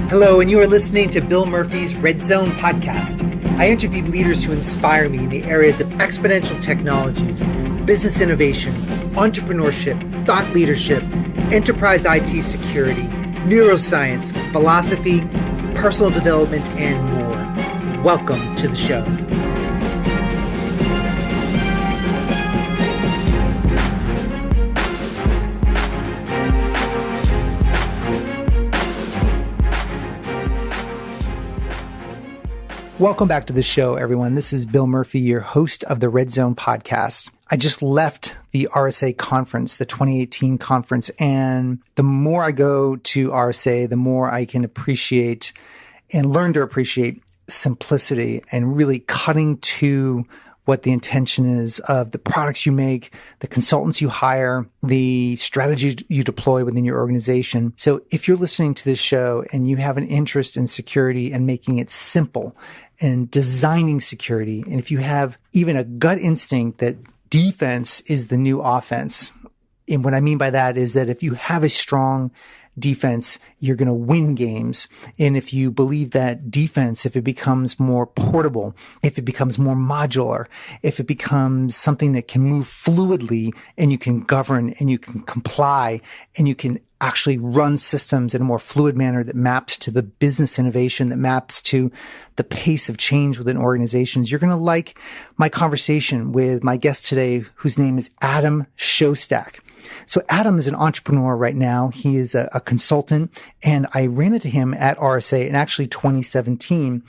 Hello, and you are listening to Bill Murphy's Red Zone podcast. I interview leaders who inspire me in the areas of exponential technologies, business innovation, entrepreneurship, thought leadership, enterprise IT security, neuroscience, philosophy, personal development, and more. Welcome to the show. Welcome back to the show, everyone. This is Bill Murphy, your host of the Red Zone podcast. I just left the RSA conference, the 2018 conference, and the more I go to RSA, the more I can appreciate and learn to appreciate simplicity and really cutting to what the intention is of the products you make, the consultants you hire, the strategies you deploy within your organization. So if you're listening to this show and you have an interest in security and making it simple and designing security, and if you have even a gut instinct that defense is the new offense, and what I mean by that is that if you have a strong defense, you're going to win games. And if you believe that defense, if it becomes more portable, if it becomes more modular, if it becomes something that can move fluidly and you can govern and you can comply and you can actually run systems in a more fluid manner that maps to the business innovation, that maps to the pace of change within organizations, you're going to like my conversation with my guest today, whose name is Adam Shostack. So Adam is an entrepreneur right now. He is a consultant, and I ran into him at RSA in actually 2017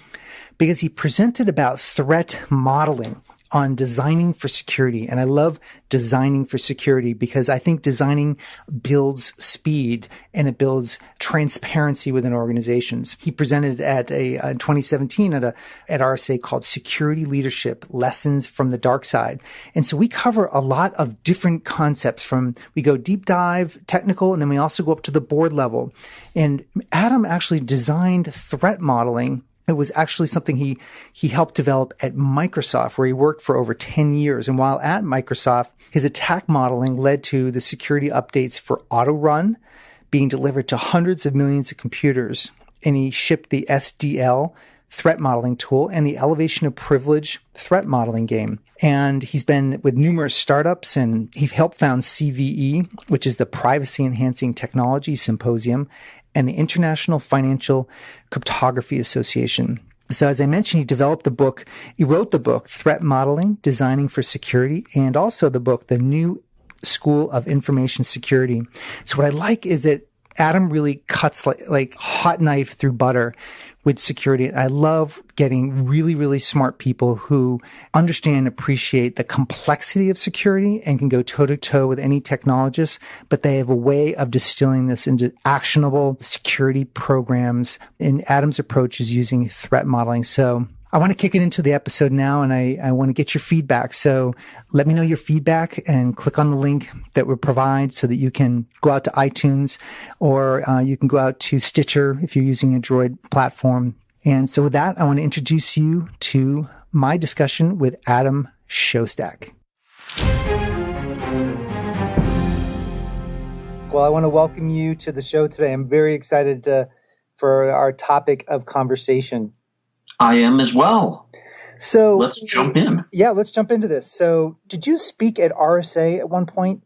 because he presented about threat modeling on designing for security. And I love designing for security because I think designing builds speed and it builds transparency within organizations. He presented at in 2017 at RSA called Security Leadership Lessons from the Dark Side. And so we cover a lot of different concepts we go deep dive, technical, and then we also go up to the board level. And Adam actually designed threat modeling. It was actually something he helped develop at Microsoft, where he worked for over 10 years. And while at Microsoft, his attack modeling led to the security updates for Auto-Run being delivered to hundreds of millions of computers. And he shipped the SDL threat modeling tool and the elevation of privilege threat modeling game. And he's been with numerous startups, and he helped found CVE, which is the Privacy Enhancing Technology Symposium, and the International Financial Cryptography Association. So as I mentioned, he wrote the book, Threat Modeling, Designing for Security, and also the book, The New School of Information Security. So what I like is that Adam really cuts like hot knife through butter with security. I love getting really, really smart people who understand and appreciate the complexity of security and can go toe-to-toe with any technologist, but they have a way of distilling this into actionable security programs. And Adam's approach is using threat modeling. So I want to kick it into the episode now, and I want to get your feedback. So let me know your feedback and click on the link that we provide so that you can go out to iTunes or you can go out to Stitcher if you're using a Droid platform. And so with that, I want to introduce you to my discussion with Adam Shostack. Well, I want to welcome you to the show today. I'm very excited for our topic of conversation. I am as well. So let's jump in. Yeah, let's jump into this. So did you speak at RSA at one point?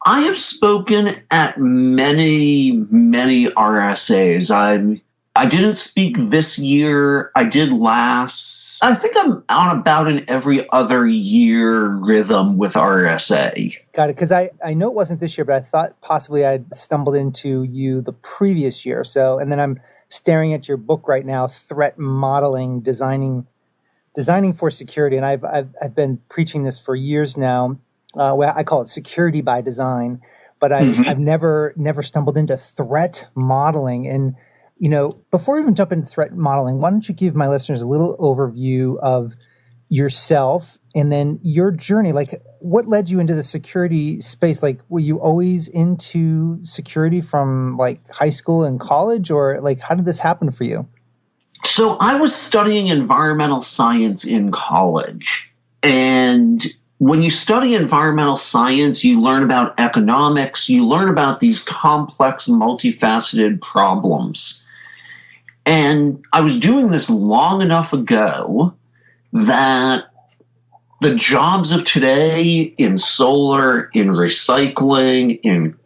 I have spoken at many, many RSAs. I didn't speak this year. I did last. I think I'm on about an every other year rhythm with RSA. Got it. Because I know it wasn't this year, but I thought possibly I'd stumbled into you the previous year. So, and then I'm staring at your book right now, Threat Modeling, Designing for Security. And I've been preaching this for years now. Well, I call it security by design, but I've never stumbled into threat modeling. And, you know, before we even jump into threat modeling, why don't you give my listeners a little overview of yourself and then your journey? Like, what led you into the security space? Like, were you always into security from like high school and college, or like, how did this happen for you? So I was studying environmental science in college, and when you study environmental science, you learn about economics, you learn about these complex, multifaceted problems. And I was doing this long enough ago that the jobs of today in solar, in recycling, in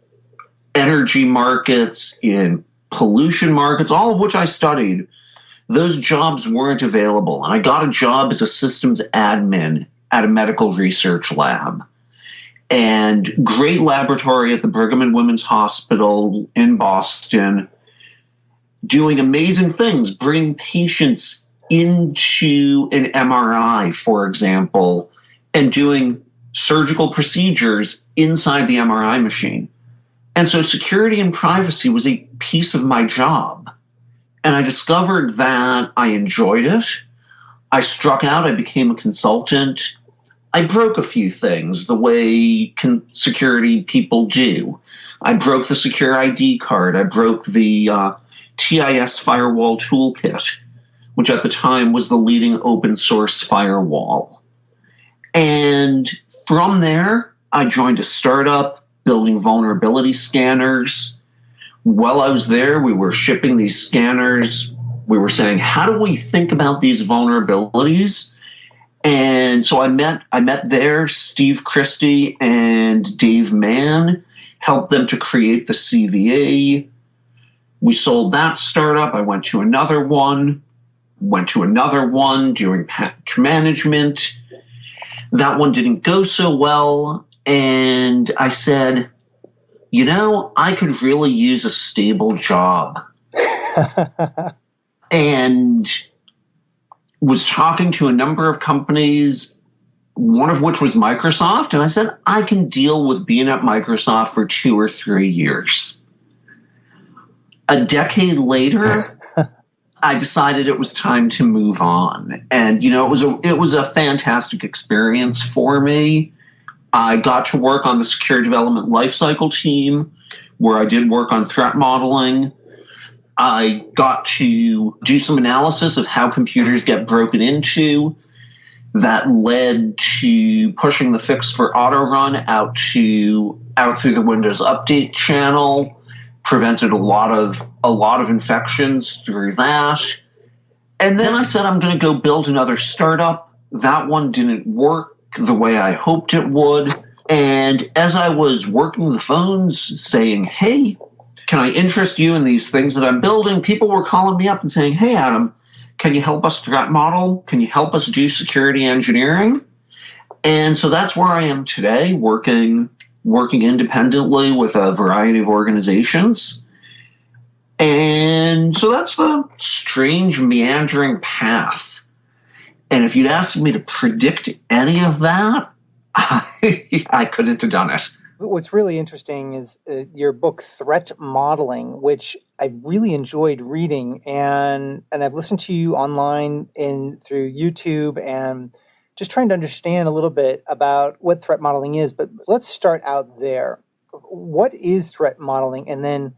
energy markets, in pollution markets, all of which I studied, those jobs weren't available. And I got a job as a systems admin at a medical research lab. And great laboratory at the Brigham and Women's Hospital in Boston, doing amazing things, bringing patients into an MRI, for example, and doing surgical procedures inside the MRI machine. And so security and privacy was a piece of my job. And I discovered that I enjoyed it. I struck out, I became a consultant. I broke a few things the way security people do. I broke the secure ID card. I broke the TIS firewall toolkit, which at the time was the leading open source firewall. And from there, I joined a startup building vulnerability scanners. While I was there, we were shipping these scanners. We were saying, how do we think about these vulnerabilities? And so I met there Steve Christie and Dave Mann, helped them to create the CVA. We sold that startup. I went to another one doing patch management. That one didn't go so well. And I said, I could really use a stable job. And was talking to a number of companies, one of which was Microsoft. And I said, I can deal with being at Microsoft for 2 or 3 years. A decade later, I decided it was time to move on. And, it was a fantastic experience for me. I got to work on the secure development lifecycle team, where I did work on threat modeling. I got to do some analysis of how computers get broken into. That led to pushing the fix for auto run out through the Windows Update channel. Prevented a lot of infections through that. And then I said, I'm going to go build another startup. That one didn't work the way I hoped it would. And as I was working the phones saying, hey, can I interest you in these things that I'm building? People were calling me up and saying, hey, Adam, can you help us threat model? Can you help us do security engineering? And so that's where I am today, working independently with a variety of organizations. And so that's the strange, meandering path. And if you'd asked me to predict any of that, I couldn't have done it. What's really interesting is your book, Threat Modeling, which I really enjoyed reading. And I've listened to you online and through YouTube and just trying to understand a little bit about what threat modeling is. But let's start out there. What is threat modeling? And then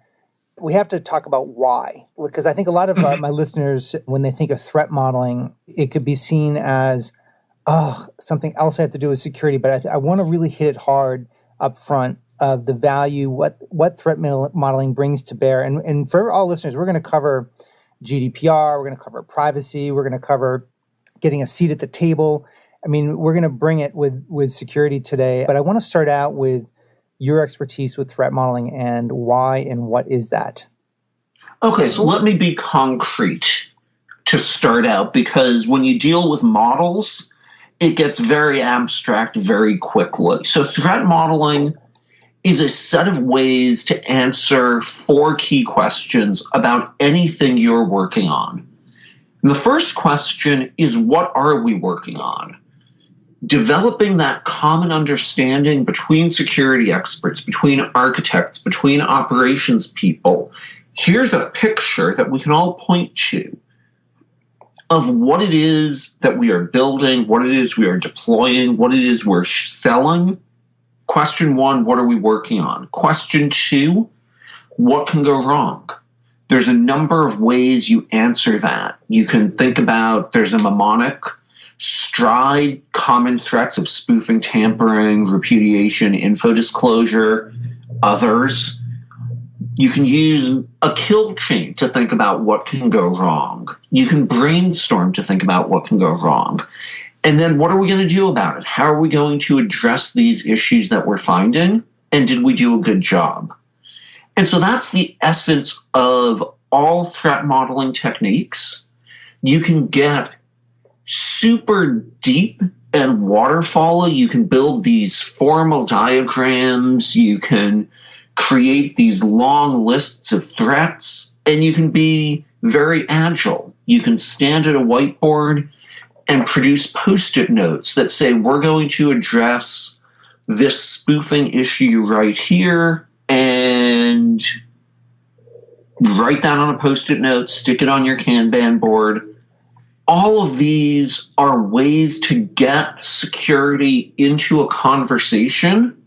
we have to talk about why. Because I think a lot of my listeners, when they think of threat modeling, it could be seen as, something else I have to do with security. But I want to really hit it hard up front of the value, what threat modeling brings to bear. And for all listeners, we're going to cover GDPR, we're going to cover privacy, we're going to cover getting a seat at the table. I mean, we're going to bring it with security today. But I want to start out with your expertise with threat modeling and why and what is that? Okay, so let me be concrete to start out, because when you deal with models, it gets very abstract very quickly. So threat modeling is a set of ways to answer 4 key questions about anything you're working on. And the first question is, what are we working on? Developing that common understanding between security experts, between architects, between operations people. Here's a picture that we can all point to of what it is that we are building, what it is we are deploying, what it is we're selling. Question 1, what are we working on? Question 2, what can go wrong? There's a number of ways you answer that. You can think about, there's a mnemonic, STRIDE, common threats of spoofing, tampering, repudiation, info disclosure, others. You can use a kill chain to think about what can go wrong. You can brainstorm to think about what can go wrong. And then what are we going to do about it? How are we going to address these issues that we're finding? And did we do a good job? And so that's the essence of all threat modeling techniques. You can get super deep and waterfall. You can build these formal diagrams. You can create these long lists of threats, and you can be very agile. You can stand at a whiteboard and produce Post-it notes that say, we're going to address this spoofing issue right here, and write that on a Post-it note, stick it on your Kanban board. All of these are ways to get security into a conversation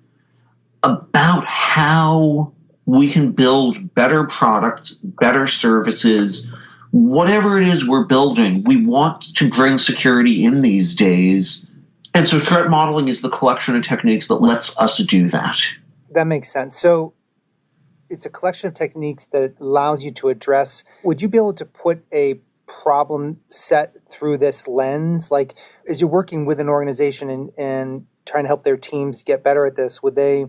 about how we can build better products, better services, whatever it is we're building. We want to bring security in these days. And so threat modeling is the collection of techniques that lets us do that. That makes sense. So it's a collection of techniques that allows you to address. Would you be able to put a problem set through this lens? Like, as you're working with an organization and trying to help their teams get better at this, would they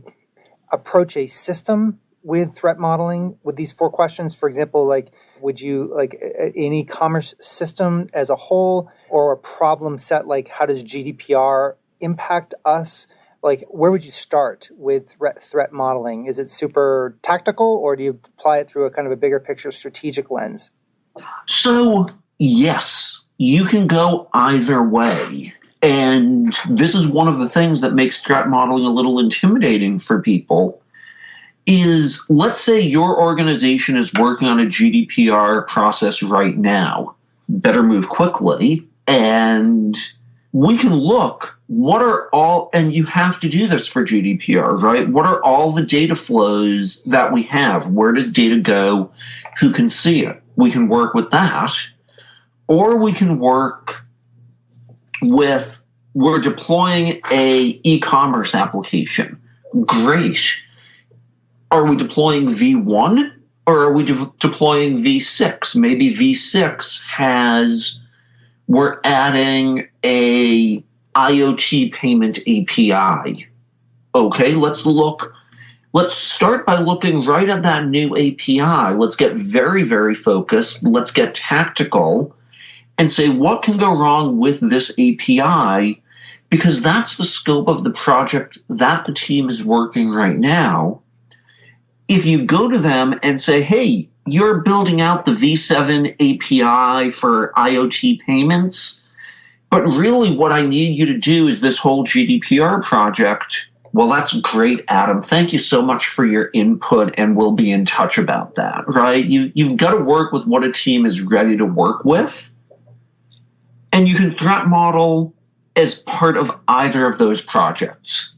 approach a system with threat modeling with these 4 questions? For example, like, would you like an e-commerce system as a whole, or a problem set like how does GDPR impact us? Like, where would you start with threat modeling? Is it super tactical, or do you apply it through a kind of a bigger picture strategic lens? So, yes, you can go either way. And this is one of the things that makes threat modeling a little intimidating for people is, let's say your organization is working on a GDPR process right now. Better move quickly. And we can look, what are all, and you have to do this for GDPR, right? What are all the data flows that we have? Where does data go? Who can see it? We can work with that. Or we can work with, we're deploying a e-commerce application. Great. Are we deploying V1 or are we deploying V6? Maybe V6 has, we're adding a IoT payment API. Okay, let's start by looking right at that new API. Let's get very, very focused. Let's get tactical and say, what can go wrong with this API? Because that's the scope of the project that the team is working right now. If you go to them and say, hey, you're building out the V7 API for IoT payments, but really what I need you to do is this whole GDPR project. Well, that's great, Adam. Thank you so much for your input, and we'll be in touch about that, right? You've got to work with what a team is ready to work with, and you can threat model as part of either of those projects.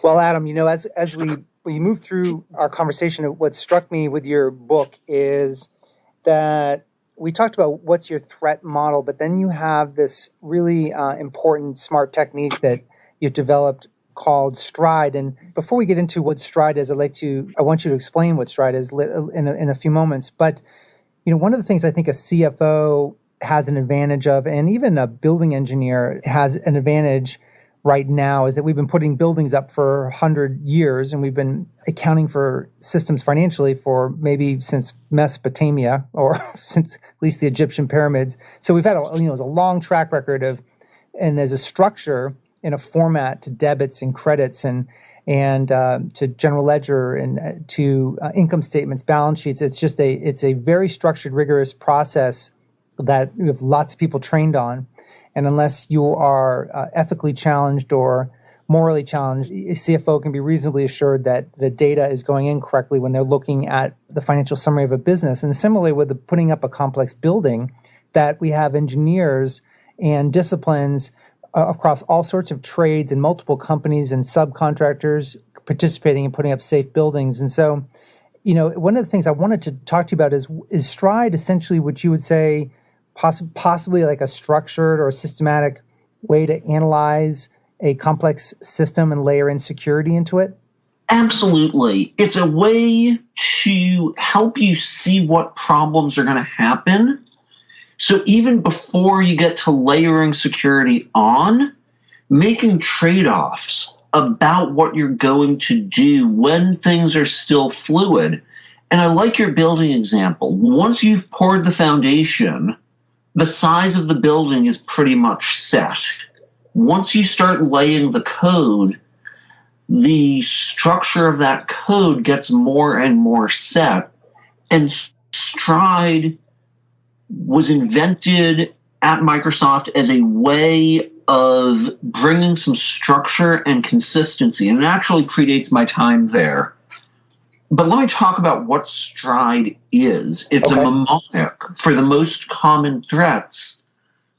Well, Adam, as we move through our conversation, what struck me with your book is that we talked about what's your threat model, but then you have this really important smart technique that you've developed called Stride. And before we get into what Stride is, I want you to explain what Stride is in a few moments. But one of the things I think a CFO has an advantage of, and even a building engineer has an advantage right now, is that we've been putting buildings up for 100 years, and we've been accounting for systems financially for maybe since Mesopotamia, or since at least the Egyptian pyramids. So we've had a long track record of, and there's a structure in a format to debits and credits and to general ledger and to income statements, balance sheets. It's a very structured, rigorous process that we have lots of people trained on. And unless you are ethically challenged or morally challenged, a CFO can be reasonably assured that the data is going in correctly when they're looking at the financial summary of a business. And similarly with putting up a complex building, that we have engineers and disciplines across all sorts of trades and multiple companies and subcontractors participating in putting up safe buildings. And so, one of the things I wanted to talk to you about is Stride essentially what you would say possibly like a structured or a systematic way to analyze a complex system and layer in security into it? Absolutely. It's a way to help you see what problems are going to happen. So even before you get to layering security on, making trade-offs about what you're going to do when things are still fluid. And I like your building example. Once you've poured the foundation, the size of the building is pretty much set. Once you start laying the code, the structure of that code gets more and more set. And Stride was invented at Microsoft as a way of bringing some structure and consistency. And it actually predates my time there. But let me talk about what Stride is. It's a mnemonic for the most common threats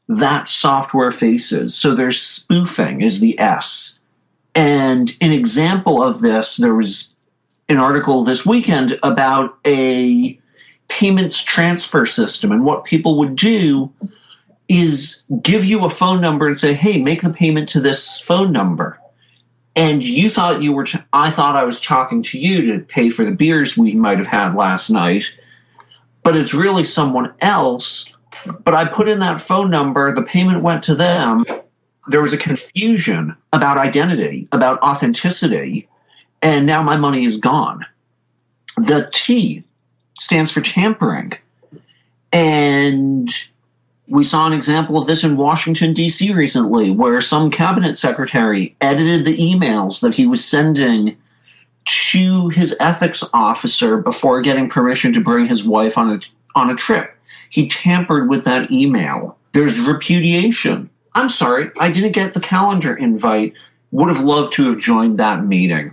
that software faces. So there's spoofing is the S. And an example of this, there was an article this weekend about a payments transfer system. And what people would do is give you a phone number and say, hey, make the payment to this phone number. And you thought I thought I was talking to you to pay for the beers we might have had last night, but it's really someone else. But I put in that phone number, the payment went to them. There was a confusion about identity, about authenticity, and now my money is gone. The T stands for tampering. And we saw an example of this in Washington, D.C. recently, where some cabinet secretary edited the emails that he was sending to his ethics officer before getting permission to bring his wife on a trip. He tampered with that email. There's repudiation. I'm sorry, I didn't get the calendar invite. Would have loved to have joined that meeting.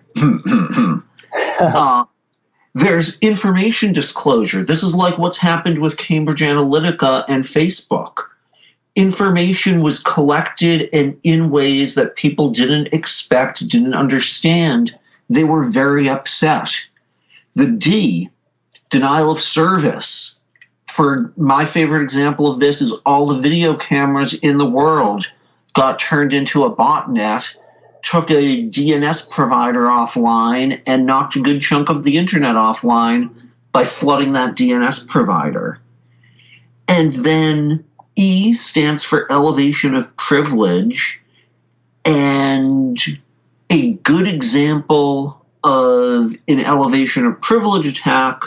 There's information disclosure. This is like what's happened with Cambridge Analytica and Facebook. Information was collected and in ways that people didn't expect, didn't understand. They were very upset. The D, denial of service. For my favorite example of this is all the video cameras in the world got turned into a botnet, took a DNS provider offline, and knocked a good chunk of the internet offline by flooding that DNS provider. And then E stands for elevation of privilege. And a good example of an elevation of privilege attack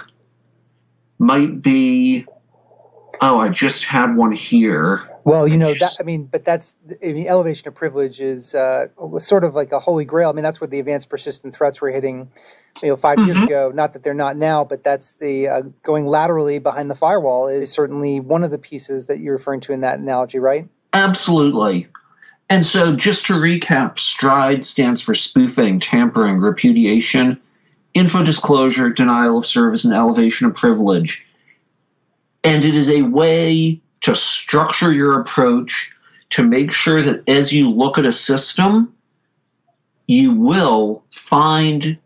might be, I just had one here. Well, elevation of privilege is sort of like a holy grail. I mean, that's what the advanced persistent threats were hitting, 5 years ago. Not that they're not now, but that's the going laterally behind the firewall is certainly one of the pieces that you're referring to in that analogy, right? Absolutely. And so just to recap, Stride stands for spoofing, tampering, repudiation, info disclosure, denial of service, and elevation of privilege. And it is a way to structure your approach to make sure that as you look at a system, you will find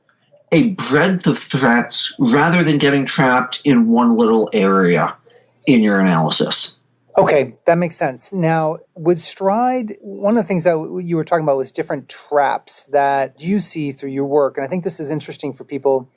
a breadth of threats rather than getting trapped in one little area in your analysis. Okay, that makes sense. Now, with Stride, one of the things that you were talking about was different traps that you see through your work. And I think this is interesting for people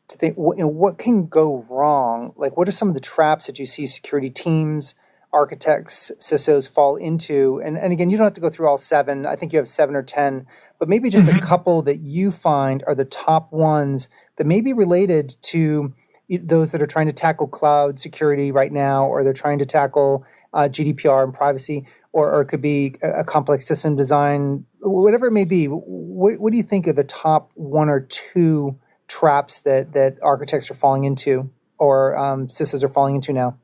to think, what can go wrong? Like, what are some of the traps that you see security teams, architects, CISOs fall into? And again, you don't have to go through all 7. I think you have 7 or 10, but maybe just a couple that you find are the top ones that may be related to those that are trying to tackle cloud security right now, or they're trying to tackle GDPR and privacy, or it could be a complex system design, whatever it may be. What do you think are the top 1 or 2 traps that architects are falling into, or CISOs are falling into now?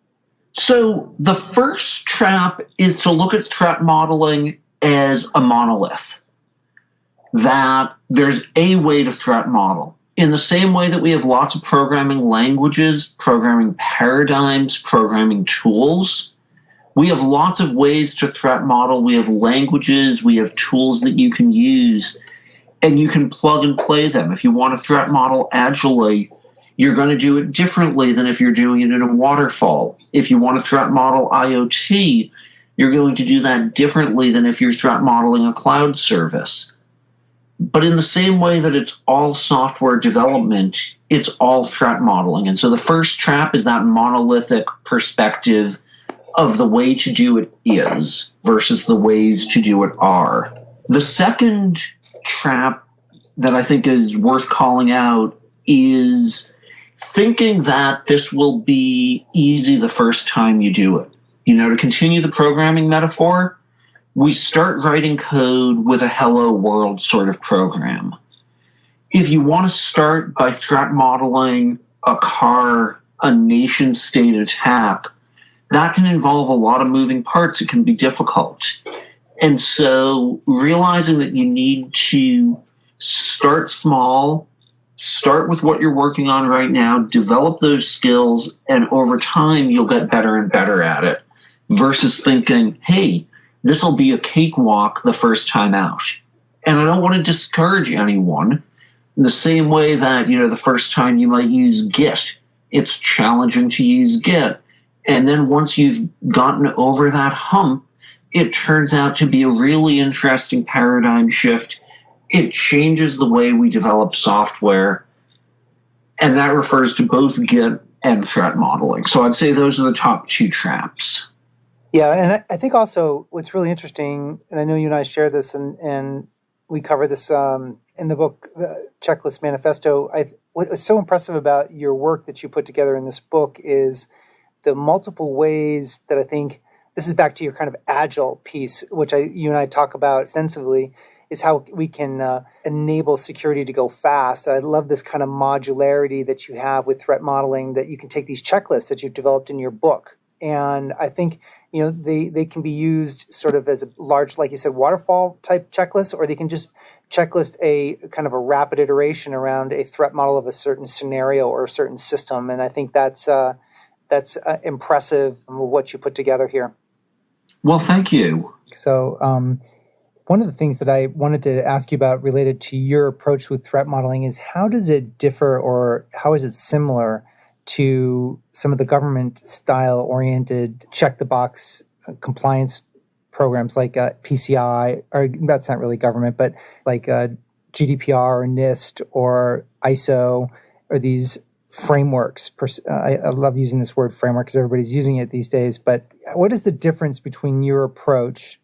So the first trap is to look at threat modeling as a monolith, that there's a way to threat model. In the same way that we have lots of programming languages, programming paradigms, programming tools, we have lots of ways to threat model. We have languages, we have tools that you can use, and you can plug and play them. If you want to threat model agilely, you're going to do it differently than if you're doing it in a waterfall. If you want to threat model IoT, you're going to do that differently than if you're threat modeling a cloud service. But in the same way that it's all software development, it's all threat modeling. And so the first trap is that monolithic perspective of the way to do it is versus the ways to do it are. The second trap that I think is worth calling out is thinking that this will be easy the first time you do it. To continue the programming metaphor, we start writing code with a hello world sort of program. If you want to start by threat modeling a car, a nation state attack, that can involve a lot of moving parts. It can be difficult. And so realizing that you need to start small, start with what you're working on right now, develop those skills, and over time you'll get better and better at it, versus thinking, hey, this will be a cakewalk the first time out. And I don't want to discourage anyone. In the same way that, the first time you might use Git, it's challenging to use Git. And then once you've gotten over that hump, it turns out to be a really interesting paradigm shift. It changes the way we develop software. And that refers to both Git and threat modeling. So I'd say those are the top two traps. Yeah, and I think also what's really interesting, and I know you and I share this, and we cover this in the book, the Checklist Manifesto. What was so impressive about your work that you put together in this book is the multiple ways that I think, this is back to your kind of agile piece, which you and I talk about extensively, is how we can enable security to go fast. I love this kind of modularity that you have with threat modeling, that you can take these checklists that you've developed in your book. And I think, they can be used sort of as a large, like you said, waterfall type checklist, or they can just checklist a kind of a rapid iteration around a threat model of a certain scenario or a certain system. And I think that's impressive what you put together here. Well, thank you. So one of the things that I wanted to ask you about related to your approach with threat modeling is, how does it differ, or how is it similar to some of the government-style-oriented check-the-box compliance programs like PCI, or that's not really government, but like GDPR or NIST or ISO, or these frameworks? I love using this word framework because everybody's using it these days, but what is the difference between your approach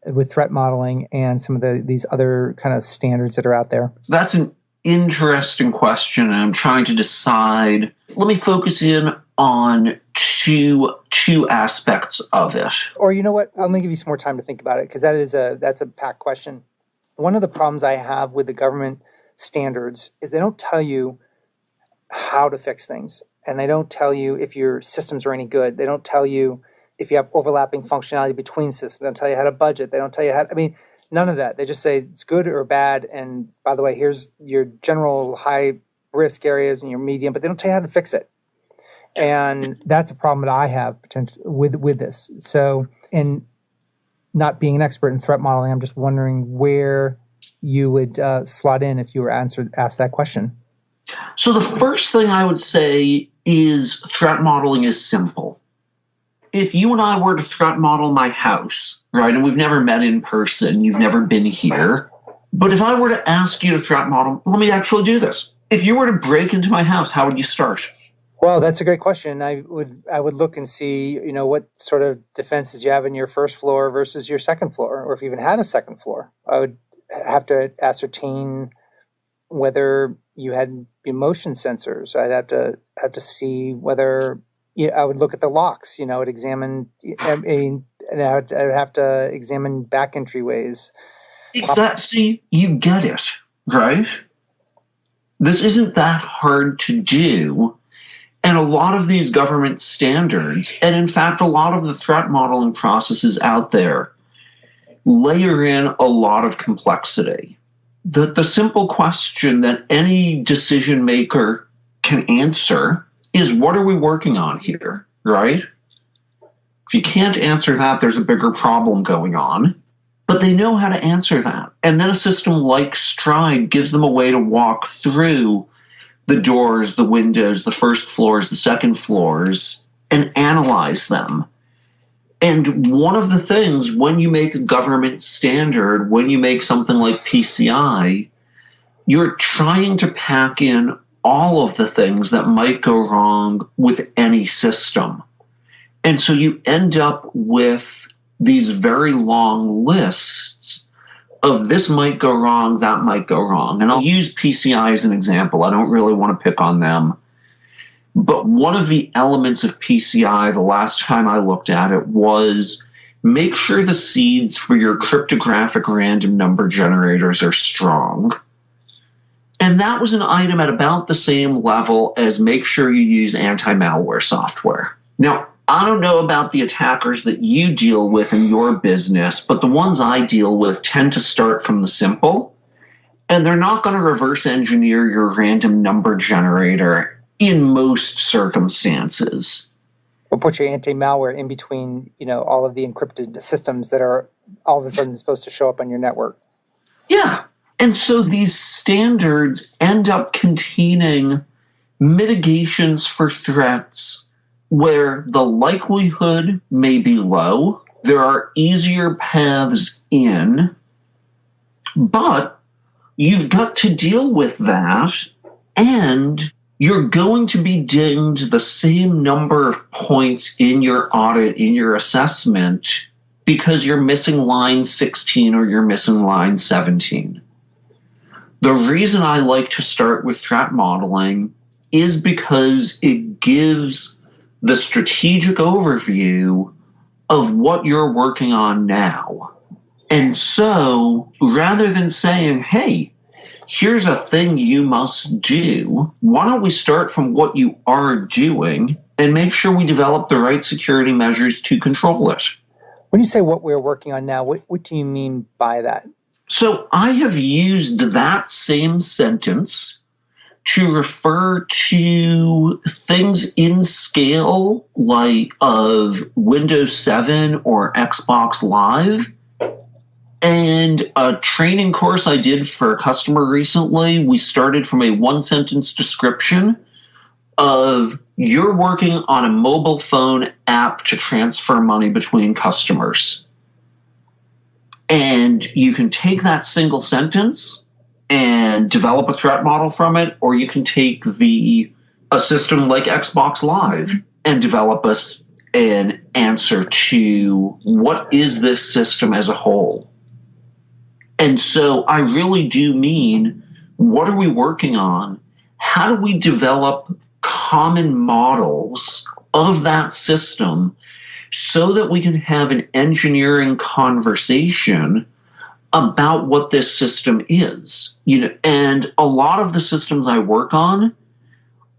with threat modeling and some of these other kind of standards that are out there? That's an interesting question, and I'm trying to decide. Let me focus in on two aspects of it. Or you know what? I'm going to give you some more time to think about it, because that's a packed question. One of the problems I have with the government standards is they don't tell you how to fix things, and they don't tell you if your systems are any good. They don't tell you if you have overlapping functionality between systems. They don't tell you how to budget. They don't tell you how to, none of that. They just say it's good or bad. And by the way, here's your general high risk areas and your medium, but they don't tell you how to fix it. And that's a problem that I have potentially with this. So, in not being an expert in threat modeling, I'm just wondering where you would slot in if you were asked that question. So the first thing I would say is threat modeling is simple. If you and I were to threat model my house, right, and we've never met in person, you've never been here, but if I were to ask you to threat model, let me actually do this. If you were to break into my house, how would you start? Well, that's a great question. I would look and see, what sort of defenses you have in your first floor versus your second floor, or if you even had a second floor. I would have to ascertain whether you had motion sensors. I'd have to see whether I would look at the locks. I'd examine. And I would have to examine back entryways. See, you get it, right? This isn't that hard to do. And a lot of these government standards, and in fact, a lot of the threat modeling processes out there, layer in a lot of complexity. The simple question that any decision maker can answer is, what are we working on here, right? If you can't answer that, there's a bigger problem going on. But they know how to answer that. And then a system like Stride gives them a way to walk through the doors, the windows, the first floors, the second floors, and analyze them. And one of the things, when you make a government standard, when you make something like PCI, you're trying to pack in all of the things that might go wrong with any system. And so you end up with these very long lists of this might go wrong, that might go wrong. And I'll use PCI as an example. I don't really want to pick on them. But one of the elements of PCI, the last time I looked at it, was make sure the seeds for your cryptographic random number generators are strong. And that was an item at about the same level as make sure you use anti-malware software. Now, I don't know about the attackers that you deal with in your business, but the ones I deal with tend to start from the simple, and they're not going to reverse engineer your random number generator in most circumstances. Or put your anti-malware in between, all of the encrypted systems that are all of a sudden supposed to show up on your network. Yeah. And so these standards end up containing mitigations for threats where the likelihood may be low. There are easier paths in, but you've got to deal with that, and you're going to be dinged the same number of points in your audit, in your assessment, because you're missing line 16 or you're missing line 17. The reason I like to start with threat modeling is because it gives the strategic overview of what you're working on now. And so rather than saying, hey, here's a thing you must do, why don't we start from what you are doing and make sure we develop the right security measures to control it? When you say what we're working on now, what do you mean by that? So I have used that same sentence to refer to things in scale like of Windows 7 or Xbox Live. And a training course I did for a customer recently, we started from a one-sentence description of you're working on a mobile phone app to transfer money between customers. And you can take that single sentence and develop a threat model from it, or you can take a system like Xbox Live and develop an answer to what is this system as a whole. And so I really do mean, what are we working on? How do we develop common models of that system so that we can have an engineering conversation about what this system is? And a lot of the systems I work on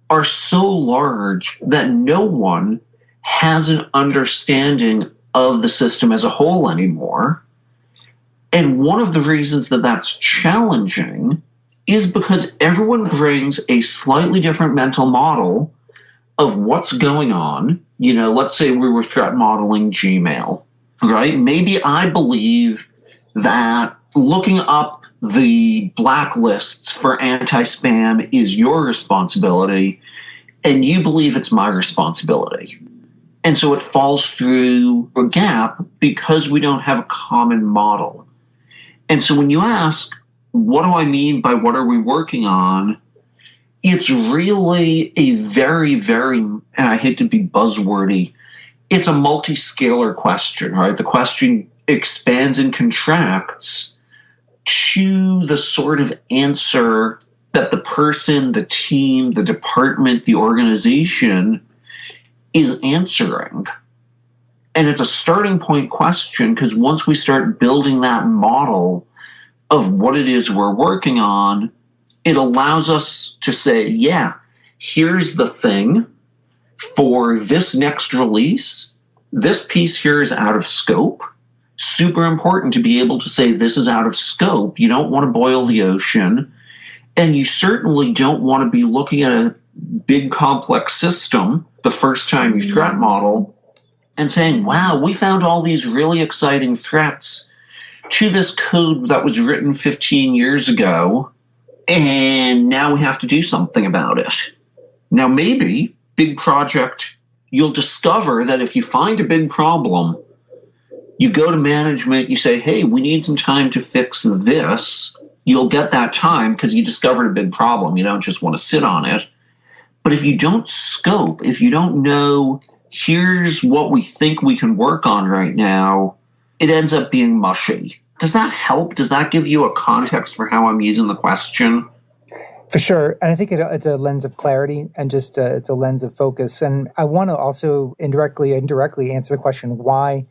are so large that no one has an understanding of the system as a whole anymore. And one of the reasons that that's challenging is because everyone brings a slightly different mental model of what's going on. Let's say we were threat modeling Gmail, right? Maybe I believe that looking up the blacklists for anti-spam is your responsibility, and you believe it's my responsibility. And so it falls through a gap because we don't have a common model. And so when you ask, what do I mean by what are we working on? It's really a very, very, and I hate to be buzzwordy, it's a multi-scalar question, right? The question expands and contracts to the sort of answer that the person, the team, the department, the organization is answering. And it's a starting point question because once we start building that model of what it is we're working on, it allows us to say, yeah, here's the thing for this next release. This piece here is out of scope. Super important to be able to say this is out of scope. You don't want to boil the ocean. And you certainly don't want to be looking at a big complex system the first time you threat model and saying, wow, we found all these really exciting threats to this code that was written 15 years ago, and now we have to do something about it. Now, maybe, big project, you'll discover that if you find a big problem, you go to management, you say, hey, we need some time to fix this. you'll get that time because you discovered a big problem. You don't just want to sit on it. But if you don't scope, if you don't know, here's what we think we can work on right now, it ends up being mushy. Does that help? Does that give you a context for how I'm using the question? For sure. And I think it's a lens of clarity and just it's a lens of focus. And I want to also indirectly answer the question, why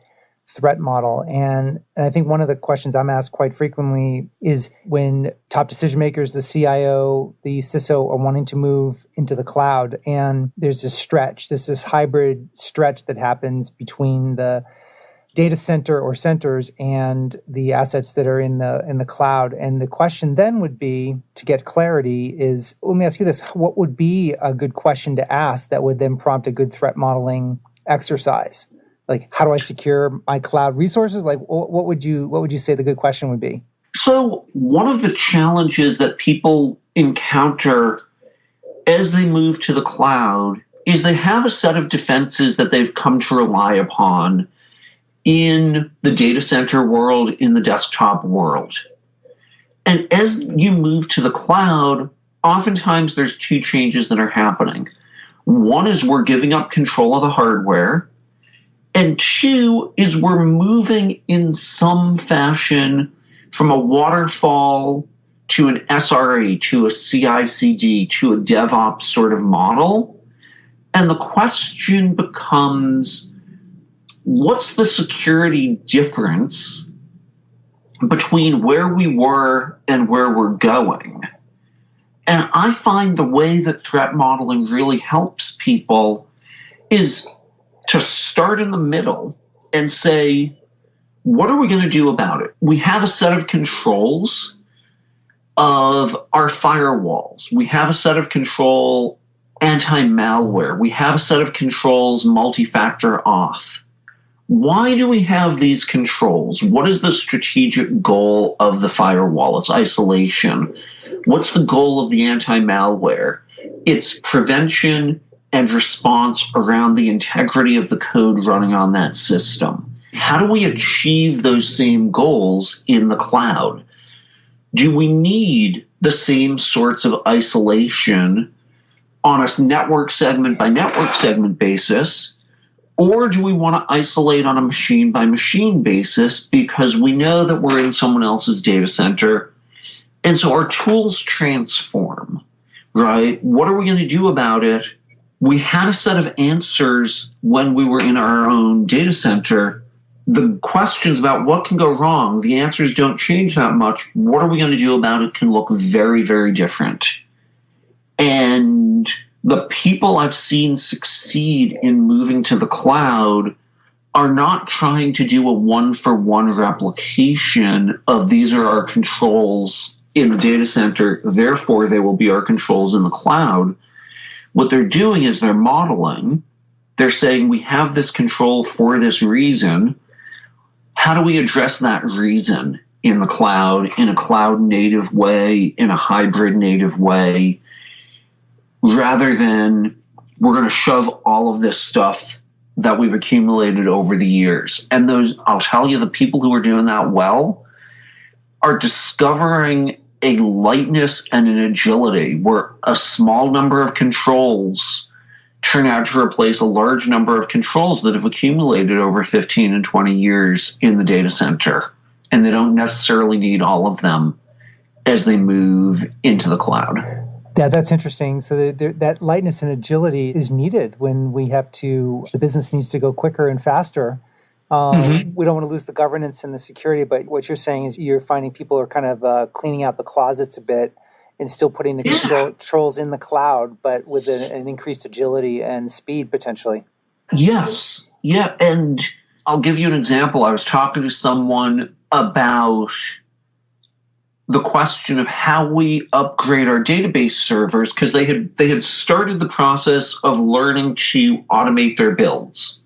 threat model? And I think one of the questions I'm asked quite frequently is when top decision makers, the CIO, the CISO are wanting to move into the cloud. And there's this hybrid stretch that happens between the data center or centers and the assets that are in the cloud. And the question then would be, to get clarity, is, let me ask you this, what would be a good question to ask that would then prompt a good threat modeling exercise? Like, how do I secure my cloud resources? Like, what would you say the good question would be? So one of the challenges that people encounter as they move to the cloud is they have a set of defenses that they've come to rely upon in the data center world, in the desktop world. And as you move to the cloud, oftentimes there's two changes that are happening. One is we're giving up control of the hardware. And two is we're moving in some fashion from a waterfall to an SRE, to a CI/CD, to a DevOps sort of model. And the question becomes, what's the security difference between where we were and where we're going? And I find the way that threat modeling really helps people is to start in the middle and say, what are we going to do about it? We have a set of controls of our firewalls. We have a set of control anti-malware. We have a set of controls multi-factor auth. Why do we have these controls? What is the strategic goal of the firewall? It's isolation. What's the goal of the anti-malware? It's prevention and response around the integrity of the code running on that system. How do we achieve those same goals in the cloud? Do we need the same sorts of isolation on a network segment by network segment basis? Or do we want to isolate on a machine by machine basis because we know that we're in someone else's data center? And so our tools transform, right? What are we going to do about it? We had a set of answers when we were in our own data center. The questions about what can go wrong, the answers don't change that much. What are we going to do about it can look very, very different. And the people I've seen succeed in moving to the cloud are not trying to do a one-for-one replication of these are our controls in the data center, therefore they will be our controls in the cloud. What they're doing is they're modeling. They're saying we have this control for this reason. How do we address that reason in the cloud, in a cloud native way, in a hybrid native way, rather than we're going to shove all of this stuff that we've accumulated over the years. And those, I'll tell you, the people who are doing that well are discovering a lightness and an agility where a small number of controls turn out to replace a large number of controls that have accumulated over 15 and 20 years in the data center. And they don't necessarily need all of them as they move into the cloud. Yeah, that's interesting. So that lightness and agility is needed when the business needs to go quicker and faster. We don't want to lose the governance and the security, but what you're saying is you're finding people are kind of cleaning out the closets a bit and still putting the controls in the cloud, but with an increased agility and speed potentially. Yes. Yeah. And I'll give you an example. I was talking to someone about the question of how we upgrade our database servers because they had started the process of learning to automate their builds.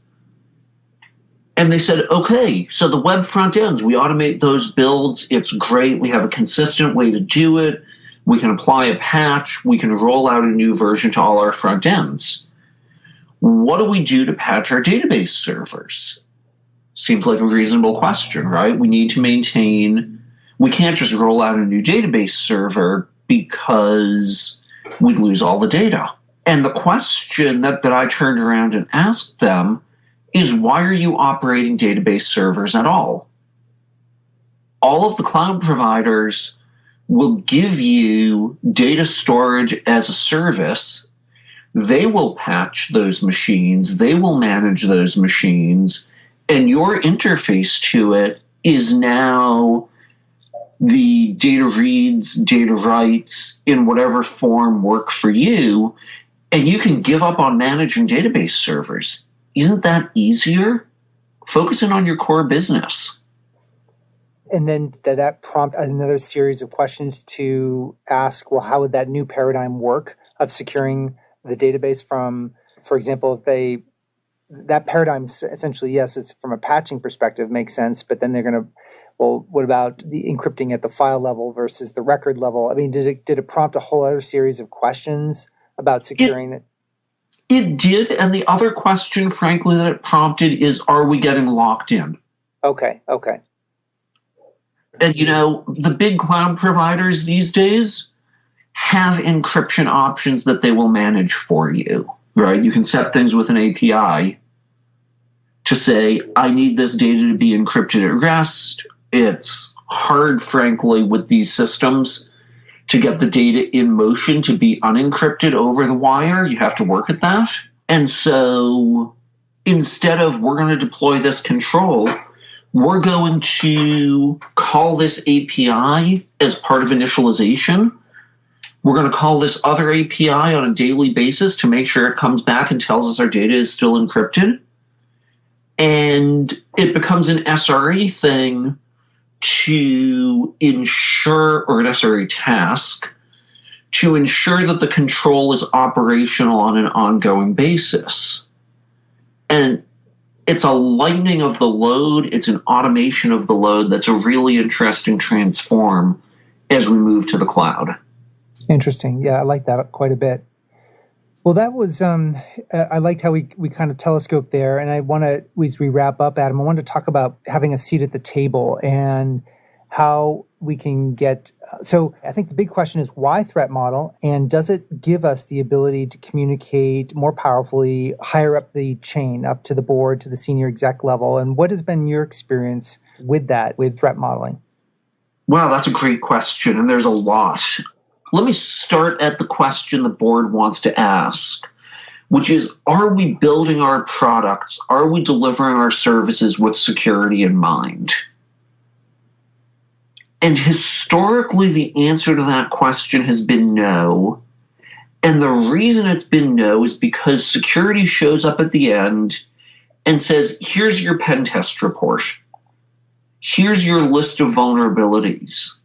And they said, okay, so the web front ends, we automate those builds. It's great. We have a consistent way to do it. We can apply a patch. We can roll out a new version to all our front ends. What do we do to patch our database servers? Seems like a reasonable question, right? We need to maintain we can't just roll out a new database server because we'd lose all the data. And the question that I turned around and asked them is, why are you operating database servers at all? All of the cloud providers will give you data storage as a service. They will patch those machines. They will manage those machines. And your interface to it is now the data reads, data writes in whatever form work for you. And you can give up on managing database servers. Isn't that easier? Focusing on your core business. And then did that prompt another series of questions to ask, well, how would that new paradigm work of securing the database from, for example, if that paradigm essentially, yes, it's from a patching perspective, makes sense, but then they're going to, well, what about the encrypting at the file level versus the record level? I mean, did it prompt a whole other series of questions about securing it? It did, and the other question, frankly, that it prompted is, are we getting locked in? Okay. And, the big cloud providers these days have encryption options that they will manage for you, right? You can set things with an API to say, I need this data to be encrypted at rest. It's hard, frankly, with these systems to get the data in motion to be unencrypted over the wire. You have to work at that. And so instead of we're going to deploy this control, we're going to call this API as part of initialization. We're going to call this other API on a daily basis to make sure it comes back and tells us our data is still encrypted. And it becomes an SRE thing to ensure, or an SRE task, to ensure that the control is operational on an ongoing basis. And it's a lightening of the load, it's an automation of the load that's a really interesting transform as we move to the cloud. Interesting. Yeah, I like that quite a bit. Well, that was, I liked how we kind of telescoped there. And I want to, as we wrap up, Adam, I want to talk about having a seat at the table and how we can get, so I think the big question is why threat model? And does it give us the ability to communicate more powerfully higher up the chain, up to the board, to the senior exec level? And what has been your experience with that, with threat modeling? Wow, that's a great question. And there's a lot. Let me start at the question the board wants to ask, which is, are we building our products? Are we delivering our services with security in mind? And historically, the answer to that question has been no. And the reason it's been no is because security shows up at the end and says, here's your pen test report. Here's your list of vulnerabilities.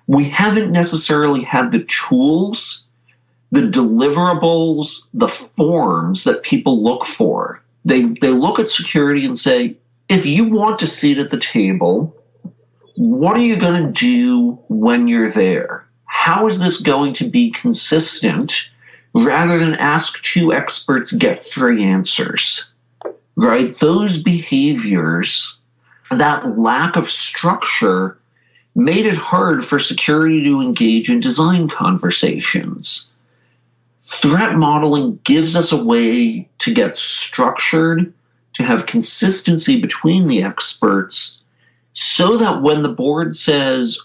We haven't necessarily had the tools, the deliverables, the forms that people look for. They look at security and say, if you want a seat at the table, what are you going to do when you're there? How is this going to be consistent rather than ask two experts, get three answers, right? Those behaviors, that lack of structure, made it hard for security to engage in design conversations. Threat modeling gives us a way to get structured, to have consistency between the experts, so that when the board says,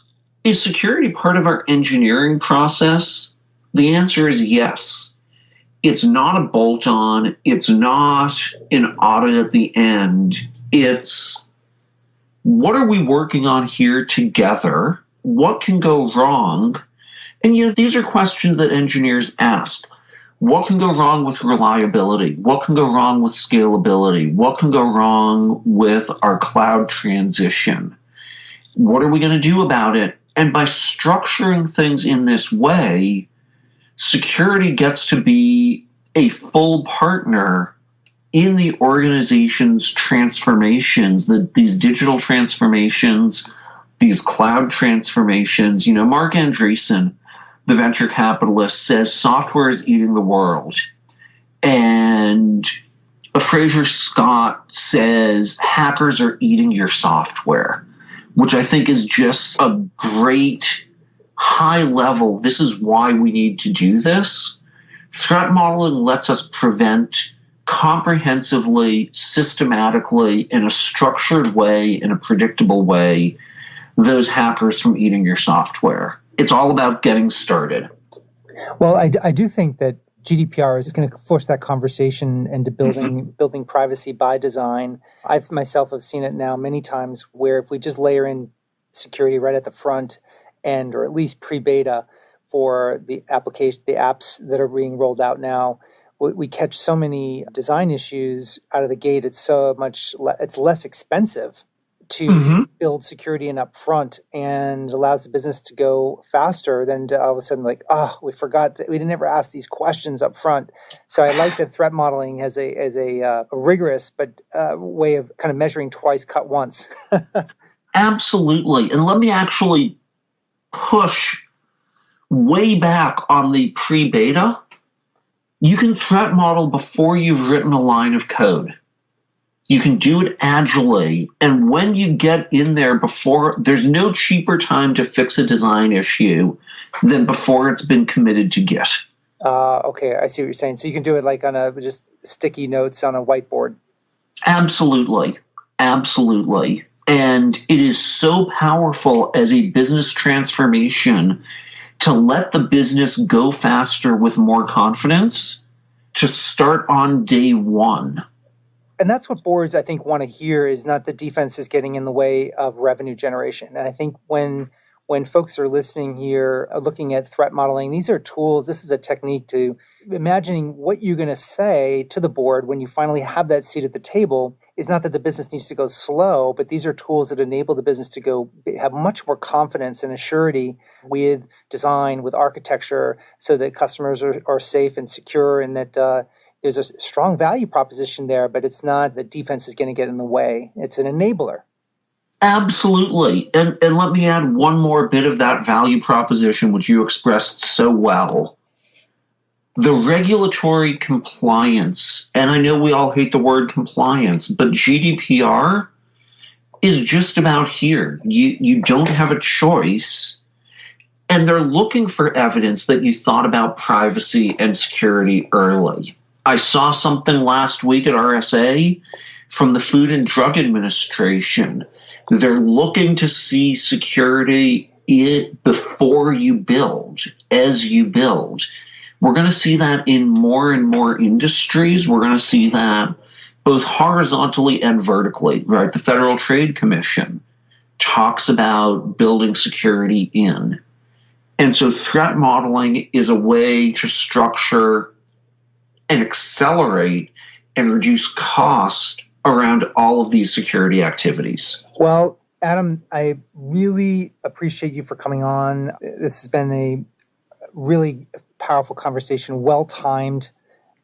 is security part of our engineering process? The answer is yes. It's not a bolt-on. It's not an audit at the end. It's, what are we working on here together? What can go wrong? And these are questions that engineers ask. What can go wrong with reliability? What can go wrong with scalability? What can go wrong with our cloud transition? What are we going to do about it? And by structuring things in this way, security gets to be a full partner in the organization's transformations, these digital transformations, these cloud transformations. Mark Andreessen, the venture capitalist, says software is eating the world. And Fraser Scott says hackers are eating your software. which I think is just a great high level. This is why we need to do this. Threat modeling lets us prevent comprehensively, systematically, in a structured way, in a predictable way, those hackers from eating your software. It's all about getting started. Well, I do think that GDPR is going to force that conversation into building privacy by design. I myself have seen it now many times where if we just layer in security right at the front end, or at least pre-beta for the application, the apps that are being rolled out now, we catch so many design issues out of the gate. It's so much, it's less expensive to build security in up front, and allows the business to go faster than to all of a sudden like, we forgot that we didn't ever ask these questions up front. So I like that threat modeling has a rigorous but way of kind of measuring twice, cut once. Absolutely. And let me actually push way back on the pre-beta. You can threat model before you've written a line of code. You can do it agilely. And when you get in there before, there's no cheaper time to fix a design issue than before it's been committed to Git. Okay, I see what you're saying. So you can do it like on just sticky notes on a whiteboard. Absolutely. Absolutely. And it is so powerful as a business transformation to let the business go faster with more confidence, to start on day one. And that's what boards, I think, want to hear, is not the defense is getting in the way of revenue generation. And I think when folks are listening here, looking at threat modeling, these are tools. This is a technique to imagining what you're going to say to the board when you finally have that seat at the table. Is not that the business needs to go slow, but these are tools that enable the business to go have much more confidence and assurity with design, with architecture, so that customers are safe and secure, and that there's a strong value proposition there, but it's not that defense is going to get in the way. It's an enabler. Absolutely. And let me add one more bit of that value proposition, which you expressed so well. The regulatory compliance, and I know we all hate the word compliance, but GDPR is just about here. You don't have a choice. And they're looking for evidence that you thought about privacy and security early. I saw something last week at RSA from the Food and Drug Administration. They're looking to see security before you build, as you build. We're going to see that in more and more industries. We're going to see that both horizontally and vertically, right? The Federal Trade Commission talks about building security in. And so threat modeling is a way to structure and accelerate and reduce cost around all of these security activities. Well, Adam, I really appreciate you for coming on. This has been a really powerful conversation, well-timed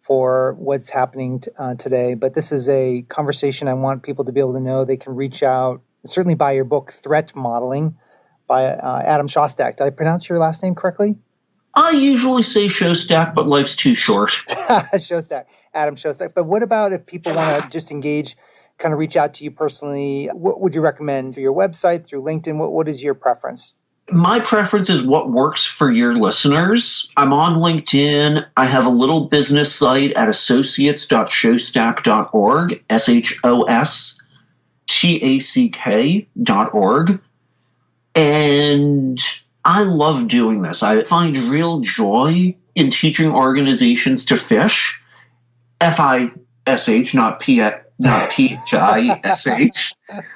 for what's happening today. But this is a conversation I want people to be able to know. They can reach out, certainly buy your book, Threat Modeling, by Adam Shostack. Did I pronounce your last name correctly? I usually say Shostak, but life's too short. Shostak, Adam Shostack. But what about if people want to just engage, kind of reach out to you personally? What would you recommend through your website, through LinkedIn? What is your preference? My preference is what works for your listeners. I'm on LinkedIn. I have a little business site at associates.shostak.org, SHOSTACK.org. And I love doing this. I find real joy in teaching organizations to fish. F-I-S-H, not P-H-I-S-H.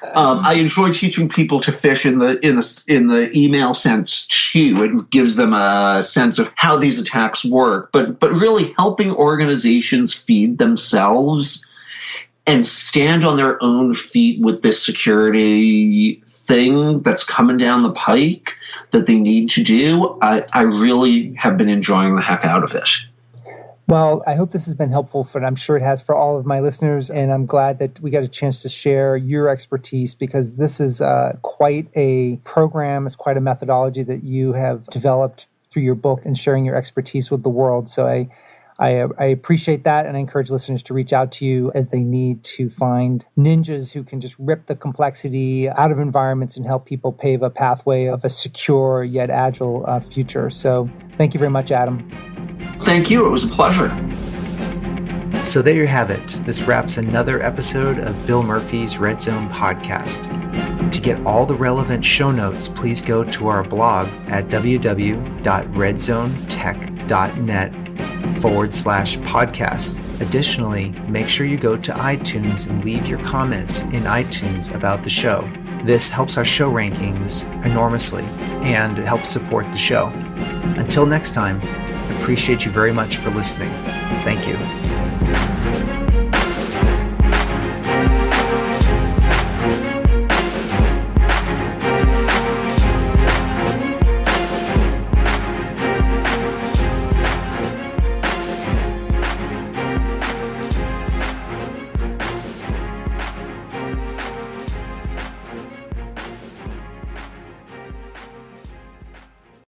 I enjoy teaching people to fish in the email sense too. It gives them a sense of how these attacks work, but really helping organizations feed themselves and stand on their own feet with this security thing that's coming down the pike that they need to do. I really have been enjoying the heck out of it. Well, I hope this has been helpful, and I'm sure it has for all of my listeners, and I'm glad that we got a chance to share your expertise, because this is quite a program, it's quite a methodology that you have developed through your book and sharing your expertise with the world. So I appreciate that, and I encourage listeners to reach out to you as they need to find ninjas who can just rip the complexity out of environments and help people pave a pathway of a secure yet agile future. So thank you very much, Adam. Thank you. It was a pleasure. So there you have it. This wraps another episode of Bill Murphy's Red Zone podcast. To get all the relevant show notes, please go to our blog at www.redzonetech.net/podcast. Additionally, make sure you go to iTunes and leave your comments in iTunes about the show. This helps our show rankings enormously and it helps support the show. Until next time, I appreciate you very much for listening. Thank you.